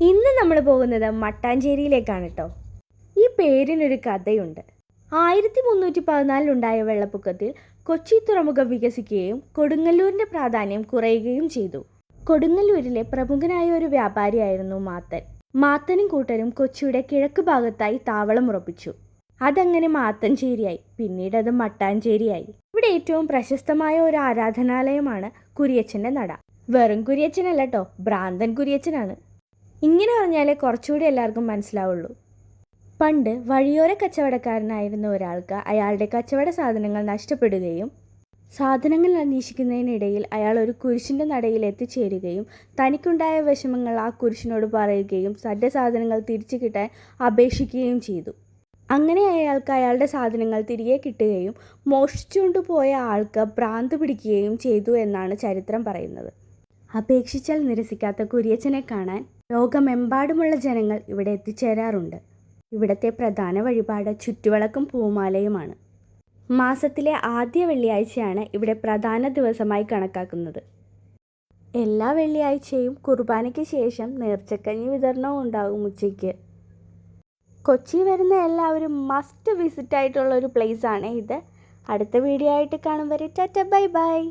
ഇന്ന് നമ്മൾ പോകുന്നത് മട്ടാഞ്ചേരിയിലേക്കാണ് കേട്ടോ. ഈ പേരിനൊരു കഥയുണ്ട്. 1314 വെള്ളപ്പൊക്കത്തിൽ കൊച്ചി തുറമുഖം വികസിക്കുകയും കൊടുങ്ങല്ലൂരിൻ്റെ പ്രാധാന്യം കുറയുകയും ചെയ്തു. കൊടുങ്ങല്ലൂരിലെ പ്രമുഖനായ ഒരു വ്യാപാരിയായിരുന്നു മാത്തൻ. മാത്തനും കൂട്ടരും കൊച്ചിയുടെ കിഴക്ക് ഭാഗത്തായി താവളം ഉറപ്പിച്ചു. അതങ്ങനെ മാത്തഞ്ചേരിയായി. പിന്നീട് അത് മട്ടാഞ്ചേരിയായി. ഇവിടെ ഏറ്റവും പ്രശസ്തമായ ഒരു ആരാധനാലയമാണ് കുരിയച്ചൻ്റെ നട. വെറും കുരിയച്ചനല്ല കേട്ടോ, ഭ്രാന്തൻ കുരിയച്ചനാണ്. ഇങ്ങനെ പറഞ്ഞാലേ കുറച്ചുകൂടി എല്ലാവർക്കും മനസ്സിലാവുള്ളൂ. പണ്ട് വഴിയോര കച്ചവടക്കാരനായിരുന്ന ഒരാൾക്ക് അയാളുടെ കച്ചവട സാധനങ്ങൾ നഷ്ടപ്പെടുകയും സാധനങ്ങൾ അന്വേഷിക്കുന്നതിനിടയിൽ അയാൾ ഒരു കുരിശിൻ്റെ നടയിൽ എത്തിച്ചേരുകയും തനിക്കുണ്ടായ വിഷമങ്ങൾ ആ കുരിശിനോട് പറയുകയും തൻ്റെ സാധനങ്ങൾ തിരിച്ചു കിട്ടാൻ അപേക്ഷിക്കുകയും ചെയ്തു. അങ്ങനെ അയാൾക്ക് അയാളുടെ സാധനങ്ങൾ തിരികെ കിട്ടുകയും മോഷ്ടിച്ചുകൊണ്ടുപോയ ആൾക്ക് ഭ്രാന്ത് പിടിക്കുകയും ചെയ്തു എന്നാണ് ചരിത്രം പറയുന്നത്. അപേക്ഷിച്ചാൽ നിരസിക്കാത്ത കുരിയച്ചനെ കാണാൻ ലോകമെമ്പാടുമുള്ള ജനങ്ങൾ ഇവിടെ എത്തിച്ചേരാറുണ്ട്. ഇവിടുത്തെ പ്രധാന വഴിപാട് ചുറ്റുവിളക്കും പൂമാലയുമാണ്. മാസത്തിലെ ആദ്യ വെള്ളിയാഴ്ചയാണ് ഇവിടെ പ്രധാന ദിവസമായി കണക്കാക്കുന്നത്. എല്ലാ വെള്ളിയാഴ്ചയും കുർബാനയ്ക്ക് ശേഷം നേർച്ചക്കഞ്ഞി വിതരണവും ഉണ്ടാകും ഉച്ചയ്ക്ക്. കൊച്ചി വരുന്ന എല്ലാവരും മസ്റ്റ് വിസിറ്റ് ആയിട്ടുള്ള ഒരു പ്ലേസ് ആണ് ഇത്. അടുത്ത വീഡിയോ ആയിട്ട് കാണും വരെ ടാറ്റ ബൈ ബൈ.